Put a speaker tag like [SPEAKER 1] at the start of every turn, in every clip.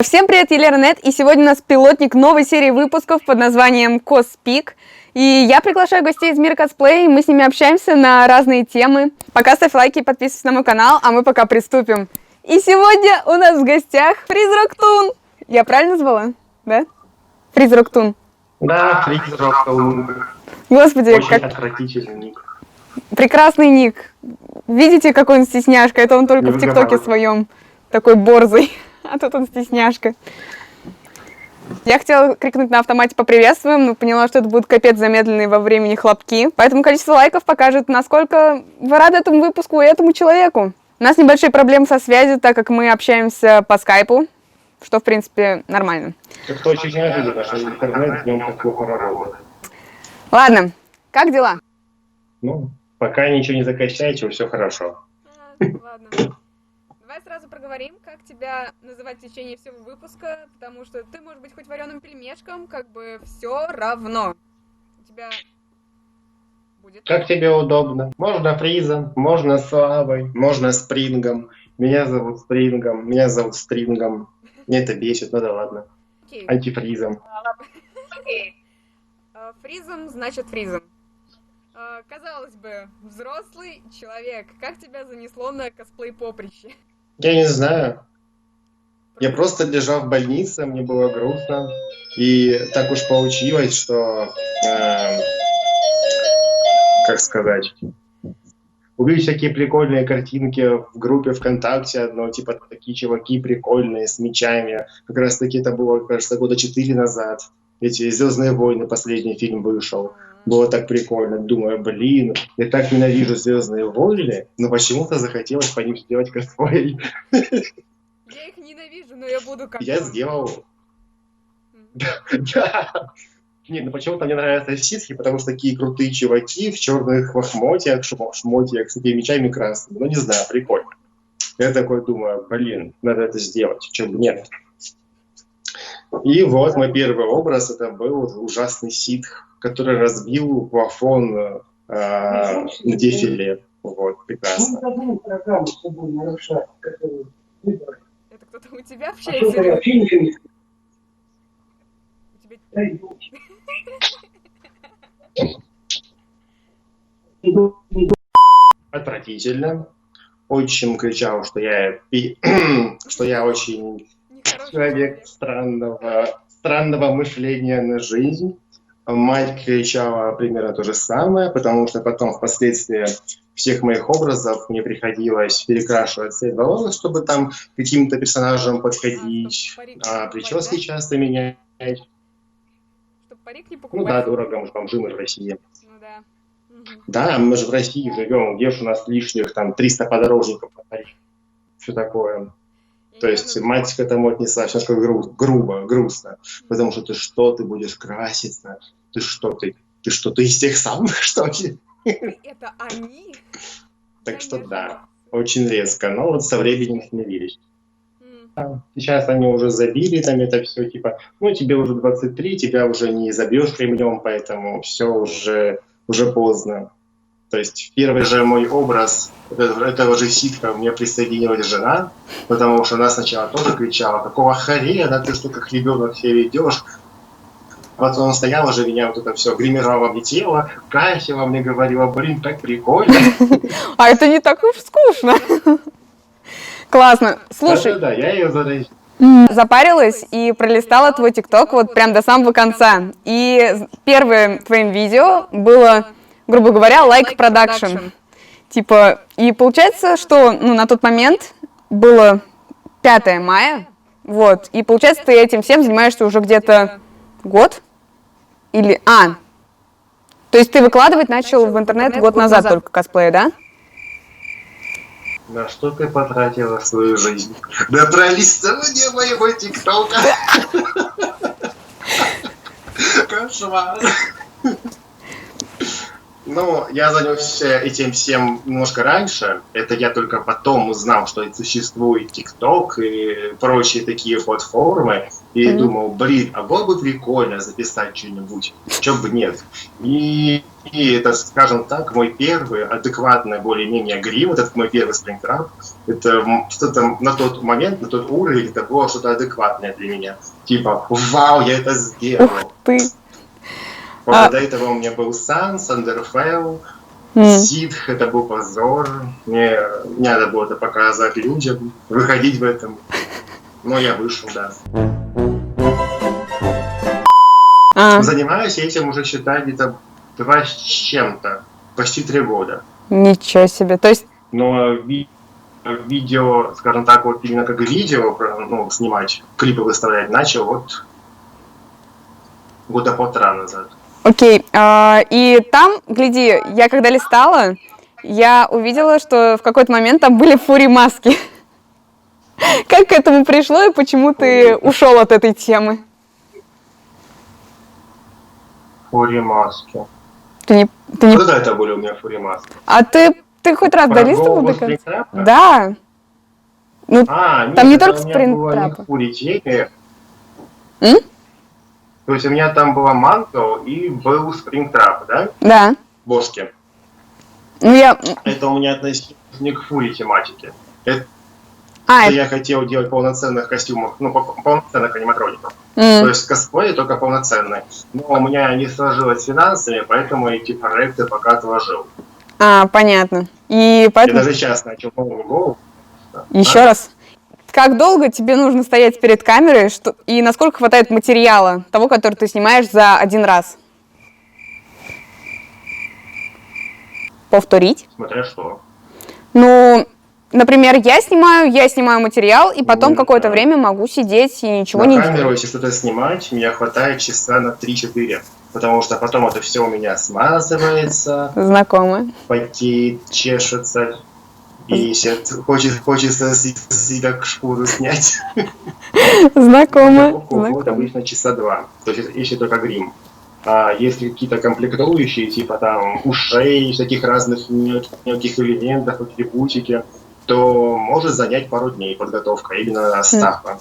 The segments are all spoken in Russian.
[SPEAKER 1] Всем привет, я Лера Нет, и сегодня у нас пилотник новой серии выпусков под названием Коспик. И я приглашаю гостей из мира косплея, и мы с ними общаемся на разные темы. Пока ставь лайки и подписывайся на мой канал, а мы пока приступим. И сегодня у нас в гостях Фризроктун. Я правильно назвала? Да? Фризроктун.
[SPEAKER 2] Да, Фризроктун.
[SPEAKER 1] Господи,
[SPEAKER 2] очень
[SPEAKER 1] как...
[SPEAKER 2] отвратительный ник.
[SPEAKER 1] Прекрасный ник. Видите, какой он стесняшка? Это он только в ТикТоке своем такой борзый. А тут он стесняшка. Я хотела крикнуть на автомате «Поприветствуем», но поняла, что это будут капец замедленные во времени хлопки. Поэтому количество лайков покажет, насколько вы рады этому выпуску и этому человеку. У нас небольшие проблемы со связью, так как мы общаемся по скайпу, что, в принципе, нормально.
[SPEAKER 2] Это очень неожиданно, что интернет днем так плохо работает.
[SPEAKER 1] Ладно, как дела?
[SPEAKER 2] Ну, пока ничего не закачаете, все хорошо.
[SPEAKER 1] Ладно. Давай сразу проговорим, как тебя называть в течение всего выпуска, потому что ты можешь быть хоть вареным пельмешком, как бы все равно. У тебя будет...
[SPEAKER 2] Как тебе удобно. Можно Фризом, можно Славой, можно Спрингом. Меня зовут Спрингом, меня зовут Стрингом. Мне это бесит, ну да ладно.
[SPEAKER 1] Окей.
[SPEAKER 2] Антифризом.
[SPEAKER 1] Фризом значит фризом. Казалось бы, взрослый человек, как тебя занесло на косплей-поприще?
[SPEAKER 2] Я не знаю. Я просто лежал в больнице, мне было грустно. И так уж получилось, что, как сказать, увидел всякие прикольные картинки в группе ВКонтакте, одно, типа, такие чуваки прикольные, с мечами. Как раз таки это было, кажется, года 4 назад. Эти «Звездные войны», последний фильм вышел. Было так прикольно. Думаю, блин, я так ненавижу «Звездные войны», но почему-то захотелось по ним сделать косплей.
[SPEAKER 1] Я их ненавижу, но я буду как...
[SPEAKER 2] Я сделал... Нет, ну почему-то мне нравятся ситхи, потому что такие крутые чуваки в черных лохмотьях, шмотьях, с такими мечами красными. Ну, не знаю, прикольно. Я такой думаю, блин, надо это сделать, чем бы нет. И вот мой первый образ, это был ужасный ситх, который разбил плафон на дефиле. Вот, прекрасно.
[SPEAKER 1] Это кто-то у тебя общается?
[SPEAKER 2] Отвратительно. Отчим кричал, что я очень человек странного мышления на жизнь. Мать кричала примерно то же самое, потому что потом впоследствии всех моих образов мне приходилось перекрашивать цвет волос, чтобы там каким-то персонажам подходить, прически часто менять.
[SPEAKER 1] Чтобы парик не покупать.
[SPEAKER 2] Ну да, дорого, мы же бомжи, мы в России.
[SPEAKER 1] Ну да. Угу. Да,
[SPEAKER 2] мы же в России живем, где же у нас лишних там 300 подорожников на парик. Все такое. То есть мать к этому отнеслась немножко грубо, грустно. Потому что ты будешь краситься? Ты из тех самых, что ли?
[SPEAKER 1] Это они?
[SPEAKER 2] Так что да, очень резко. Но вот со временем смирились. Сейчас они уже забили там это все, типа, ну тебе уже 23, тебя уже не забьешь ремнем, поэтому все уже поздно. То есть первый же мой образ этого же ситха мне присоединилась жена, потому что она сначала тоже кричала, какого хрена ты что, как ребенок себя ведешь. Потом он стоял уже, меня вот это все гримировала, облетела, красила, мне говорила, блин, так прикольно.
[SPEAKER 1] А это не так уж скучно. Классно. Слушай.
[SPEAKER 2] Да, я ее заразил.
[SPEAKER 1] Запарилась и пролистала твой ТикТок вот прям до самого конца. И первым твоим видео было, грубо говоря, лайк продакшн. Типа, и получается, что на тот момент было 5 мая, вот, и получается, ты этим всем занимаешься уже где-то год? Или, то есть ты выкладывать начал в интернет год назад только косплей, да?
[SPEAKER 2] На что ты потратила свою жизнь? На пролистывание моего ТикТока. Кошмар. Ну, я занялся этим всем немножко раньше. Это я только потом узнал, что существует ТикТок и прочие такие платформы. И думал, блин, а было бы прикольно записать что-нибудь, чё бы нет. И это, скажем так, мой первый адекватный более-менее грим, вот этот мой первый спрингтрап, это что-то на тот момент, на тот уровень, это было что-то адекватное для меня. Типа, вау, я это сделал.
[SPEAKER 1] Ух ты.
[SPEAKER 2] До этого у меня был Санс, Андерфелл, Ситх, это был позор. Мне надо было это показать людям, выходить в этом. Но я вышел, да. Занимаюсь этим уже, считай, где-то 2 с чем-то, почти 3 года.
[SPEAKER 1] Ничего себе. То есть...
[SPEAKER 2] Но видео, скажем так, вот именно как видео, ну, снимать, клипы выставлять начал вот года 1,5 назад.
[SPEAKER 1] Окей, и там, гляди, я когда листала, я увидела, что в какой-то момент там были фури-маски. Как к этому пришло и почему ты ушел от этой темы?
[SPEAKER 2] Фури-маски.
[SPEAKER 1] Ты не...
[SPEAKER 2] Когда это были у меня фури-маски?
[SPEAKER 1] А ты хоть раз долистывал до конца? Да. Ну,
[SPEAKER 2] нет,
[SPEAKER 1] там не только
[SPEAKER 2] спринтрапы. То есть у меня там была манго и был спрингтрап, да?
[SPEAKER 1] Да.
[SPEAKER 2] Бошки.
[SPEAKER 1] Ну,
[SPEAKER 2] это у меня относилось не к фури тематике. Это я хотел делать полноценных костюмов, ну, полноценных аниматроников. То есть косплей только полноценный. Но у меня не сложилось с финансами, поэтому эти проекты пока отложил.
[SPEAKER 1] Понятно. И поэтому...
[SPEAKER 2] Я даже сейчас начал новую голову.
[SPEAKER 1] Еще раз. Как долго тебе нужно стоять перед камерой, и насколько хватает материала, того, который ты снимаешь за один раз? Повторить?
[SPEAKER 2] Смотря что.
[SPEAKER 1] Ну, например, я снимаю материал, и потом какое-то время могу сидеть и ничего не делать.
[SPEAKER 2] На камеру, если что-то снимать, мне хватает часа на 3-4. Потому что потом это все у меня смазывается.
[SPEAKER 1] Знакомо.
[SPEAKER 2] Потеет, чешется. И хочется себя шкуру снять.
[SPEAKER 1] Знакомо.
[SPEAKER 2] Вот обычно часа 2. То есть если только грим. А если какие-то комплектующие, типа там ушей, всяких разных мелких элементов, атрибутики, то может занять пару дней подготовка, именно стафа.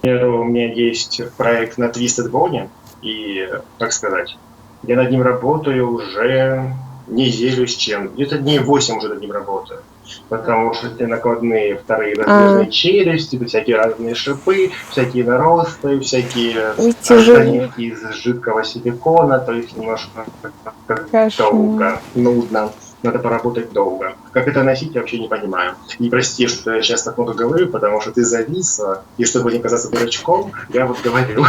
[SPEAKER 2] Например, у меня есть проект на Twisted Bone, и, как сказать, я над ним работаю уже неделю с чем. Где-то дней 8 уже над ним работаю. Потому что эти накладные вторые раздвижные челюсти, всякие разные шипы, всякие наросты, всякие заливки из жидкого силикона, то есть немножко долго, нудно, надо поработать долго. Как это носить, я вообще не понимаю. И прости, что я сейчас так много говорю, потому что ты зависла, и чтобы не казаться дурачком, я вот говорю.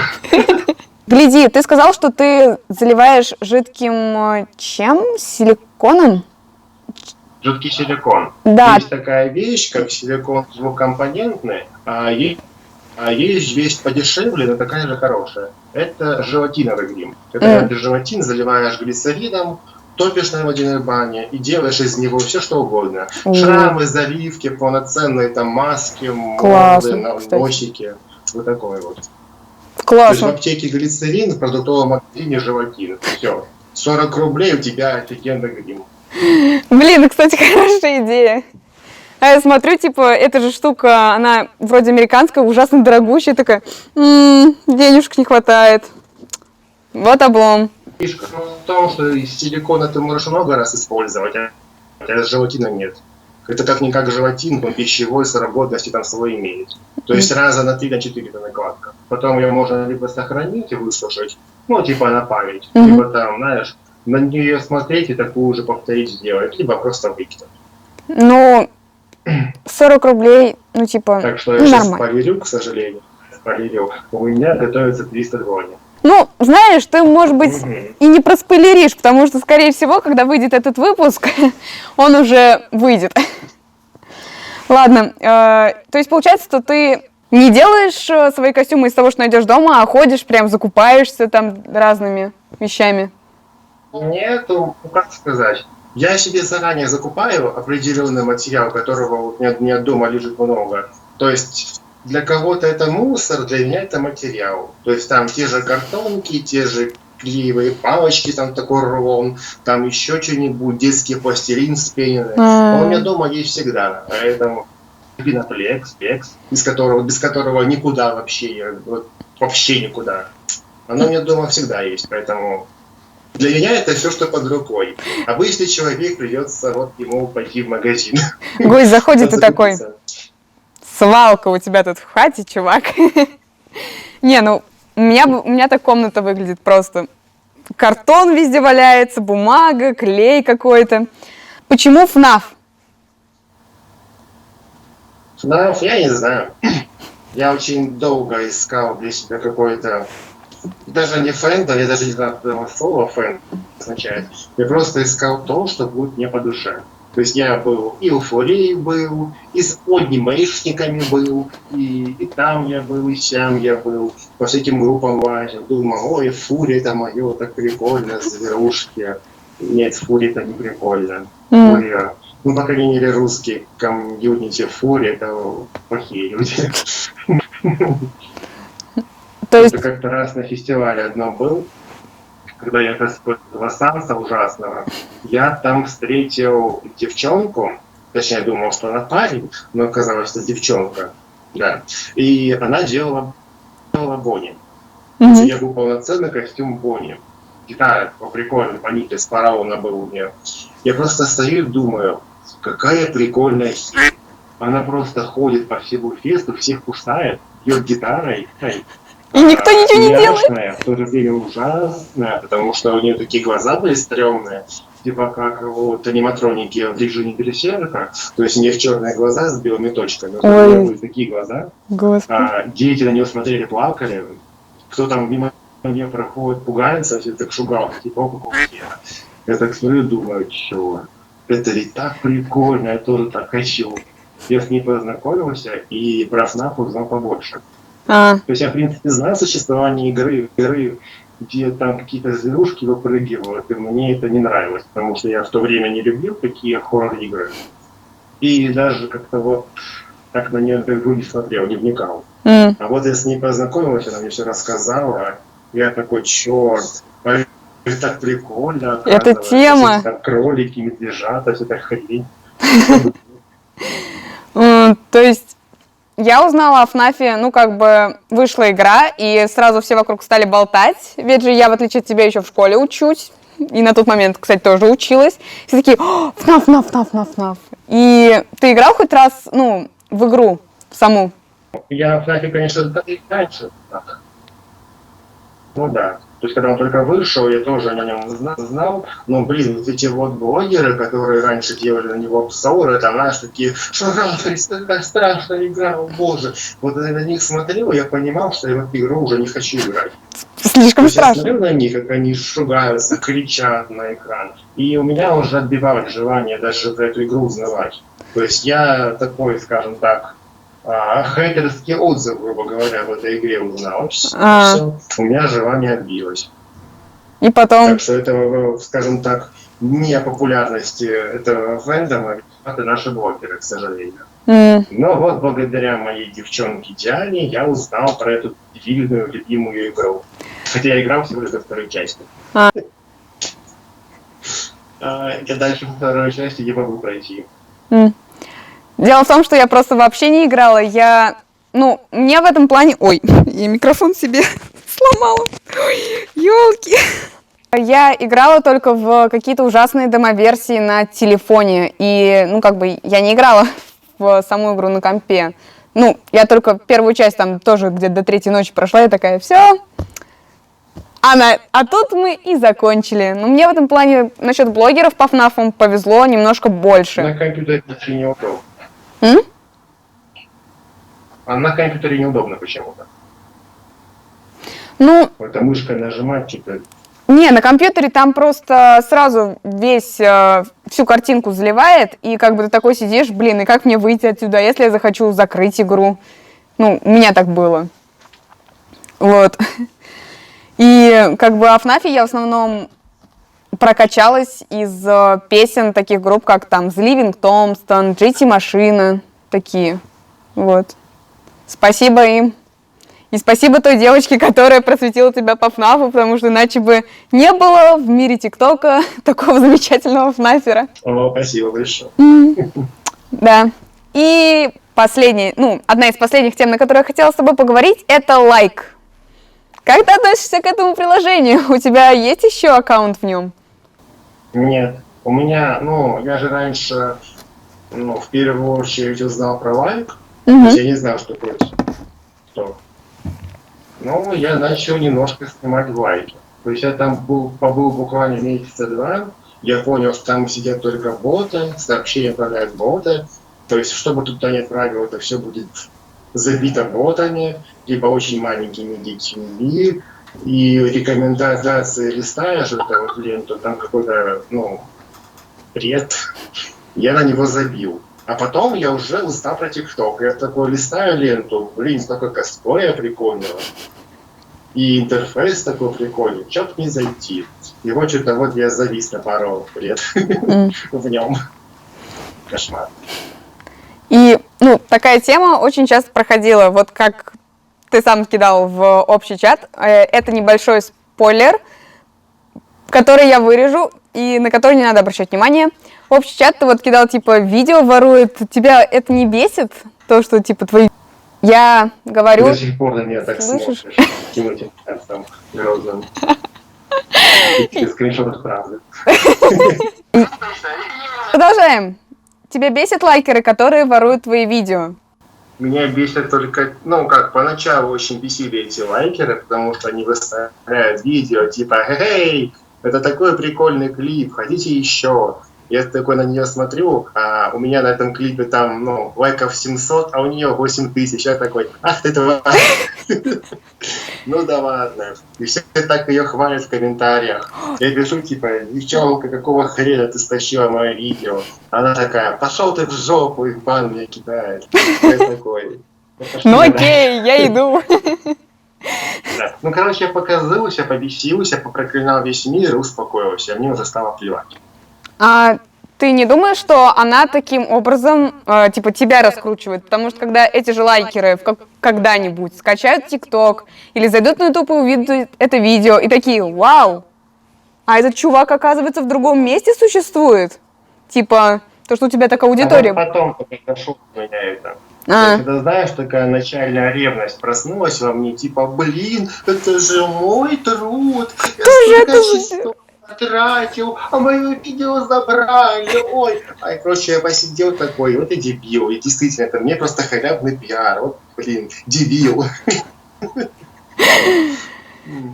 [SPEAKER 1] Гляди, ты сказал, что ты заливаешь жидким чем? Силиконом?
[SPEAKER 2] Жидкий силикон.
[SPEAKER 1] Да.
[SPEAKER 2] Есть такая вещь, как силикон двухкомпонентный, а есть вещь подешевле, но такая же хорошая. Это желатиновый грим. Когда ты желатин заливаешь глицерином, топишь на водяной бане и делаешь из него все что угодно. Шрамы, заливки, полноценные там маски, морды, носики. Вот такое вот.
[SPEAKER 1] Классно.
[SPEAKER 2] То есть в аптеке глицерин, в продуктовом магазине желатин. Все. 40 рублей у тебя офигенный грим.
[SPEAKER 1] Блин, кстати, хорошая идея. А я смотрю, типа, эта же штука, она вроде американская, ужасно дорогущая, такая, денежек не хватает. Вот облом.
[SPEAKER 2] Фишка в том, что из силикона ты можешь много раз использовать, а из желатина нет. Это как-никак желатин, но пищевой срок годности там свой имеет. То есть раза на 3-4 это накладка. Потом ее можно либо сохранить и высушить, ну, типа на память, либо там, знаешь, на нее смотреть и такую же повторить сделать, либо просто выкинуть.
[SPEAKER 1] Ну, 40 рублей, ну, типа,
[SPEAKER 2] так что я сейчас спойлерю, к сожалению. Спойлерю. У меня готовится 300 двойни.
[SPEAKER 1] Ну, знаешь, ты, может быть, и не проспойлеришь, потому что, скорее всего, когда выйдет этот выпуск, он уже выйдет. Ладно, то есть получается, что ты не делаешь свои костюмы из того, что найдешь дома, а ходишь, прям закупаешься там разными вещами?
[SPEAKER 2] Нет, как сказать. Я себе заранее закупаю определенный материал, которого у меня дома лежит много. То есть для кого-то это мусор, для меня это материал. То есть там те же картонки, те же клеевые палочки, там такой рулон, там еще что-нибудь, детский пластилин спененный. Он у меня дома есть всегда, поэтому пеноплекс, без которого никуда вообще, вот, вообще никуда. Оно у меня дома всегда есть, поэтому для меня это все, что под рукой. Обычный человек придется вот ему пойти в магазин.
[SPEAKER 1] Гость заходит и такой: свалка у тебя тут в хате, чувак. Не, ну, у меня так комната выглядит просто. Картон везде валяется, бумага, клей какой-то. Почему FNAF?
[SPEAKER 2] FNAF, я не знаю. Я очень долго искал для себя какой-то... Даже не фэндом, я даже не знаю, что слово фэн означает. Я просто искал то, что будет мне по душе. То есть я был и у Фурии был, и с анимешниками был, и там я был, и сям я был, по всяким группам лазил. Думал, ой, Фурия это мое, так прикольно, зверушки. Нет, Фурия это не прикольно. Фурия, ну, по крайней мере, русский комьюнити Фурия это плохие люди.
[SPEAKER 1] То есть...
[SPEAKER 2] Как-то раз на фестивале одном был, когда я использовал Санса ужасного, я там встретил девчонку, точнее, думал, что она парень, но оказалось, что девчонка, да, и она делала Бонни. Я был полноценный костюм Бонни. Гитара прикольная, Бонита с фараона был у меня. Я просто стою и думаю, какая прикольная херня. Она просто ходит по всему фесту, всех кусает, бьет гитарой.
[SPEAKER 1] И никто ничего не делает.
[SPEAKER 2] В то же время ужасная, потому что у нее такие глаза были стрёмные, типа как вот аниматроники в режиме Берсерка, то есть у нее черные глаза с белыми точками, у нее были такие глаза. Дети на нее смотрели, плакали, кто там мимо нее проходит, пугается, все так шугался, типа, о, какого хера. Я так смотрю, думаю, чё, это ведь так прикольно, я тоже так хочу. Я с ней познакомился и про FNAF узнал побольше. То есть я, в принципе, знаю существование игры, где там какие-то зверушки выпрыгивают, и мне это не нравилось, потому что я в то время не любил такие хоррор-игры. И даже как-то вот так на нее не смотрел, не вникал. А вот я с ней познакомился, она мне все рассказала, я такой, черт, это так прикольно, оказывается.
[SPEAKER 1] Это тема.
[SPEAKER 2] Там кролики, медвежата, вся эта хрень.
[SPEAKER 1] То есть я узнала о FNAF, ну, как бы, вышла игра, и сразу все вокруг стали болтать, ведь же я, в отличие от тебя, еще в школе учусь, и на тот момент, кстати, тоже училась. Все такие: FNAF. И ты играл хоть раз, ну, в игру саму?
[SPEAKER 2] Я в FNAF, конечно, раньше так. Ну да. То есть, когда он только вышел, я тоже о нем знал. Но, блин, вот эти вот блогеры, которые раньше делали на него обзоры, там, знаешь, такие, что такая страшная игра, о боже. Вот я на них смотрел, я понимал, что я в эту игру уже не хочу играть.
[SPEAKER 1] Слишком страшно.
[SPEAKER 2] Я смотрел на них, как они шугаются, кричат на экран. И у меня уже отбивалось желание даже про эту игру узнавать. То есть я такой, скажем так, хейтерский отзыв, грубо говоря, в этой игре узнал. Все. У меня желание отбилось.
[SPEAKER 1] И потом...
[SPEAKER 2] Так что это, скажем так, не о популярности этого фэндома, это наши блогеры, к сожалению. Но вот благодаря моей девчонке Диане я узнал про эту дебильную, любимую игру. Хотя я играл всего лишь до второй части. Я дальше во второй части не могу пройти.
[SPEAKER 1] Дело в том, что я просто вообще не играла. Ну, мне в этом плане... Ой, я микрофон себе сломала. Ёлки. Я играла только в какие-то ужасные демоверсии на телефоне. И, ну, как бы, я не играла в саму игру на компе. Ну, я только первую часть там тоже где-то до 3 ночи прошла, и такая, все. А тут мы и закончили. Но мне в этом плане насчет блогеров по FNAF повезло немножко больше.
[SPEAKER 2] На компьютере это неудобно. А на компьютере неудобно почему-то.
[SPEAKER 1] Ну...
[SPEAKER 2] Это мышкой нажимать, типа...
[SPEAKER 1] Не, на компьютере там просто сразу всю картинку заливает, и как бы ты такой сидишь, блин, и как мне выйти отсюда, если я захочу закрыть игру? Ну, у меня так было. Вот. И как бы о FNAF я в основном прокачалась из песен таких групп, как там The Living Tombstone, GT Машина, такие. Вот. Спасибо им. И спасибо той девочке, которая просветила тебя по ФНАФу, потому что иначе бы не было в мире ТикТока такого замечательного ФНАФера.
[SPEAKER 2] О, спасибо большое.
[SPEAKER 1] Да. И последний, одна из последних тем, на которую я хотела с тобой поговорить, это лайк. Как ты относишься к этому приложению? У тебя есть еще аккаунт в нем?
[SPEAKER 2] Нет, у меня, я же раньше, в первую очередь узнал про лайк, то есть я не знал, что такое ТикТок. Ну, я начал немножко снимать лайки. То есть я там побыл буквально месяца 2, я понял, что там сидят только боты, сообщения отправляют боты. То есть, что бы тут ни отправил, это все будет забито ботами, либо очень маленькими детьми. И рекомендации листаешь эту вот ленту, там какой-то, бред. Я на него забил. А потом я уже узнал про ТикТок. Я такой листаю ленту, столько косплея прикольного. И интерфейс такой прикольный, чё б не зайти. И вот что-то вот я завис на пару лет в нем. Кошмар.
[SPEAKER 1] И, такая тема очень часто проходила, вот как ты сам кидал в общий чат. Это небольшой спойлер, который я вырежу и на который не надо обращать внимание. Общий чат ты вот кидал, видео ворует. Тебя это не бесит? То, что, твои... Я говорю...
[SPEAKER 2] До сих пор на меня так
[SPEAKER 1] слышишь?
[SPEAKER 2] смотришь. Каким-то там грозным. Скриншот правды.
[SPEAKER 1] Продолжаем. Тебя бесят лайкеры, которые воруют твои видео?
[SPEAKER 2] Меня бесит только, поначалу очень бесили эти лайкеры, потому что они выставляют видео, «Эй, это такой прикольный клип, хотите еще?» Я такой на нее смотрю, а у меня на этом клипе там, лайков 700, а у нее 8000. Я такой, ах ты тварь. Ну да ладно. И все так ее хвалят в комментариях. Я пишу, девчонка, какого хрена ты стащила мое видео? Она такая, пошел ты в жопу, и в бан меня кидает. Я такой.
[SPEAKER 1] Окей, я иду.
[SPEAKER 2] Да. Я показывался, побесился, попроклинал весь мир и успокоился. Мне уже стало плевать.
[SPEAKER 1] А ты не думаешь, что она таким образом, тебя раскручивает? Потому что когда эти же лайкеры когда-нибудь скачают ТикТок или зайдут на YouTube и увидят это видео и такие, вау, а этот чувак, оказывается, в другом месте существует? То, что у тебя такая аудитория.
[SPEAKER 2] А потом произошло у меня это. Когда, знаешь, такая начальная ревность проснулась во мне, блин, это же мой труд, я столько часов тратил, а мое видео забрали, ой. Я посидел такой, вот и дебил, и действительно, это мне просто халявный пиар, вот, дебил.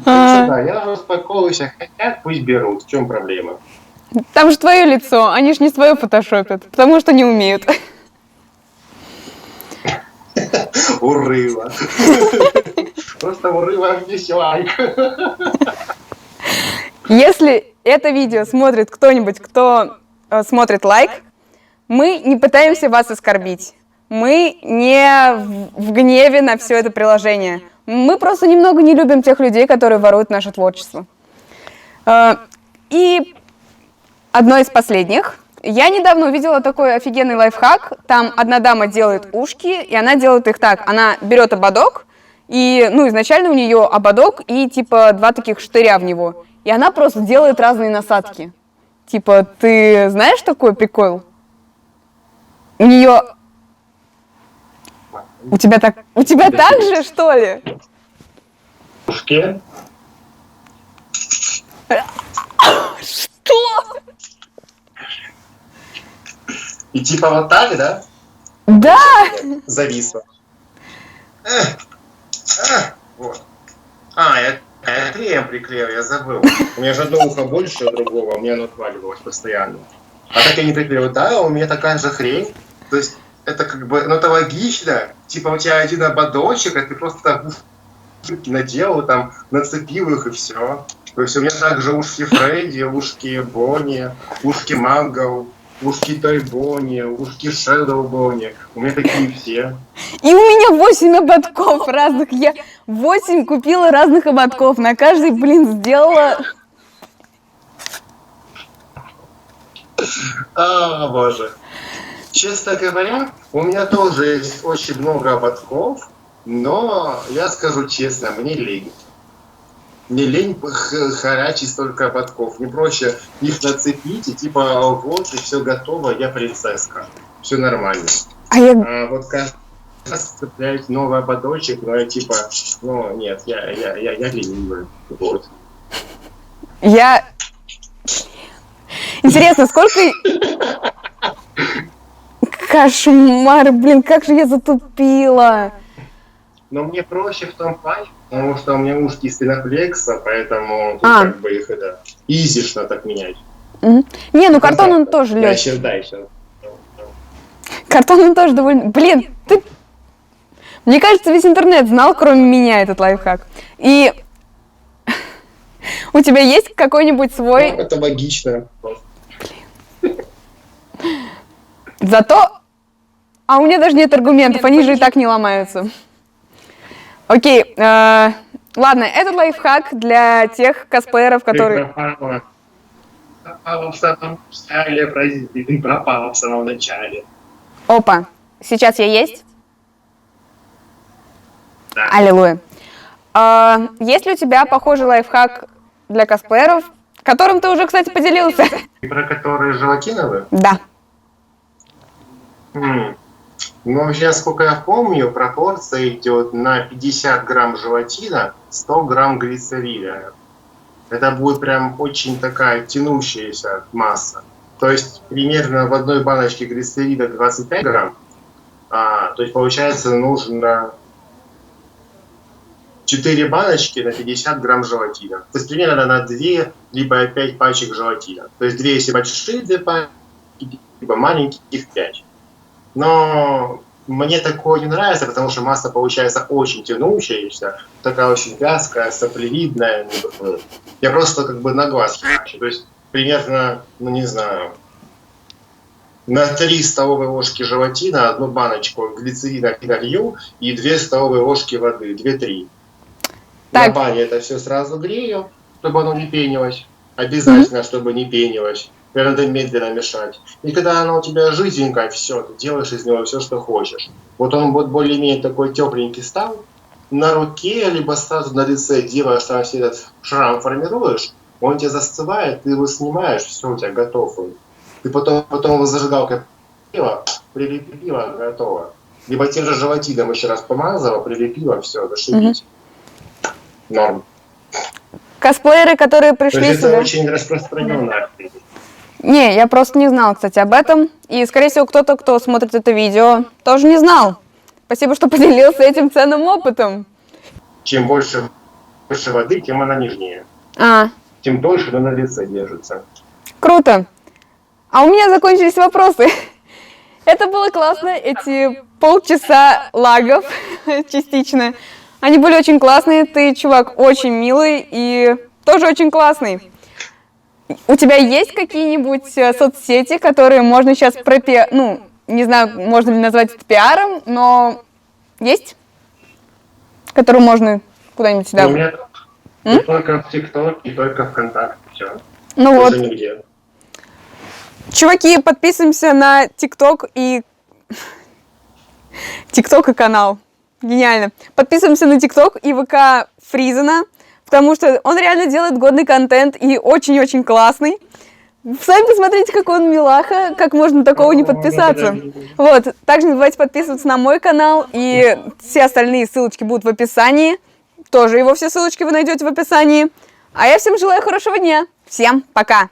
[SPEAKER 2] Да, я успокоился, хотят, пусть берут, в чем проблема?
[SPEAKER 1] Там же твое лицо, они же не свое фотошопят, потому что не умеют.
[SPEAKER 2] Урыла. Просто урыла весь лайк.
[SPEAKER 1] Если это видео смотрит кто-нибудь, кто смотрит лайк, мы не пытаемся вас оскорбить. Мы не в гневе на все это приложение. Мы просто немного не любим тех людей, которые воруют наше творчество. И одно из последних. Я недавно увидела такой офигенный лайфхак. Там одна дама делает ушки, и она делает их так. Она берет ободок, и, изначально у нее ободок и, 2 таких штыря в него. И она просто делает разные насадки. Ты знаешь такой прикол? У нее... У тебя так же, что ли?
[SPEAKER 2] Ушки?
[SPEAKER 1] Что?
[SPEAKER 2] И вот так, да?
[SPEAKER 1] Да!
[SPEAKER 2] Зависло. Вот. Я клеем приклеил, я забыл. У меня же одно ухо больше другого, у меня оно отваливалось постоянно. А так я не приклеил. Да, у меня такая же хрень. То есть это это логично. У тебя один ободочек, а ты просто ушки наделал, нацепил их и все. То есть у меня также ушки Фредди, ушки Бонни, ушки Манго, ушки Тойбони, ушки Шэдоу Бони. У меня такие все.
[SPEAKER 1] И у меня 8 ободков разных. Я 8 купила разных ободков. На каждый, сделала...
[SPEAKER 2] Боже. Честно говоря, у меня тоже есть очень много ободков. Но я скажу честно, мне лень. Мне лень харачить столько ободков. Мне проще их нацепить и типа вот, и все готово, я принцесска. Все нормально.
[SPEAKER 1] А я...
[SPEAKER 2] А вот каждый раз цеплять новый ободочек, но я типа, ну нет, я ленивый. Вот.
[SPEAKER 1] Я... Интересно, сколько... Кошмар, блин, как же я затупила.
[SPEAKER 2] Но мне проще в том плане, потому что у меня ушки из пеноплекса, поэтому тут
[SPEAKER 1] А.
[SPEAKER 2] как бы их это изишно так менять.
[SPEAKER 1] Не, ну картон он тоже
[SPEAKER 2] Да,
[SPEAKER 1] легкий.
[SPEAKER 2] сейчас, да, сейчас.
[SPEAKER 1] Картон он тоже довольно... Блин, ты... Мне кажется, весь интернет знал, кроме меня, этот лайфхак. И у тебя есть какой-нибудь свой...
[SPEAKER 2] Это логично.
[SPEAKER 1] Зато... А у меня даже нет аргументов, они же и так не ломаются. Окей, ладно, этот лайфхак для тех косплееров, которые...
[SPEAKER 2] Пропала в самом начале, прости, ты пропала в самом начале.
[SPEAKER 1] Опа, сейчас я есть?
[SPEAKER 2] Да.
[SPEAKER 1] Аллилуйя. Есть ли у тебя похожий лайфхак для косплееров, которым ты уже, кстати, поделился?
[SPEAKER 2] Про которые желатиновые?
[SPEAKER 1] Да.
[SPEAKER 2] Ну, сейчас, сколько я помню, пропорция идет на 50 грамм желатина, 100 грамм глицерина. Это будет прям очень такая тянущаяся масса. То есть примерно в одной баночке глицерина 25 грамм. То есть получается нужно 4 баночки на 50 грамм желатина. То есть примерно на 2 либо 5 пачек желатина. То есть 2 если большие 2 пачки, либо маленьких 5. Но мне такое не нравится, потому что масса получается очень тянущаяся, такая очень вязкая, соплевидная. Я просто как бы на глаз херачу. То есть примерно, ну не знаю, на 3 столовые ложки желатина, одну баночку глицерина налью и 2 столовые ложки воды, 2-3.
[SPEAKER 1] Так.
[SPEAKER 2] На бане это все сразу грею, чтобы оно не пенилось. Обязательно, чтобы не пенилось. Надо медленно мешать. И когда оно у тебя жизненькое, все, ты делаешь из него все, что хочешь. Вот он вот более-менее такой тепленький стал, на руке, либо сразу на лице делаешь, там все этот шрам формируешь, он тебя застывает, ты его снимаешь, все, у тебя готов он. Ты потом его зажигалкой прилепила, готово. Либо тем же желатином еще раз помазала, прилепила, все, зашибись. Норм.
[SPEAKER 1] Косплееры, которые
[SPEAKER 2] То
[SPEAKER 1] пришли
[SPEAKER 2] есть
[SPEAKER 1] сюда...
[SPEAKER 2] это очень распространенная активность.
[SPEAKER 1] Не, я просто не знала, кстати, об этом. И, скорее всего, кто-то, кто смотрит это видео, тоже не знал. Спасибо, что поделился этим ценным опытом.
[SPEAKER 2] Чем больше воды, тем она нежнее. Тем дольше она на лице держится.
[SPEAKER 1] Круто. А у меня закончились вопросы. Это было классно, эти полчаса лагов частично. Они были очень классные, ты, чувак, очень милый и тоже очень классный. У тебя есть какие-нибудь соцсети, которые можно сейчас ну, не знаю, можно ли назвать это пиаром, но есть? Которые можно куда-нибудь сюда...
[SPEAKER 2] У меня только в ТикТок и только ВКонтакте, все.
[SPEAKER 1] Ну вот.
[SPEAKER 2] Нигде.
[SPEAKER 1] Чуваки, подписываемся на ТикТок и... ТикТок и канал. Гениально. Подписываемся на ТикТок и ВК Фризена, потому что он реально делает годный контент и очень-очень классный. Сами посмотрите, как он милаха, как можно такого не подписаться. Вот. Также не забывайте подписываться на мой канал, и все остальные ссылочки будут в описании. Тоже его все ссылочки вы найдете в описании. А я всем желаю хорошего дня. Всем пока!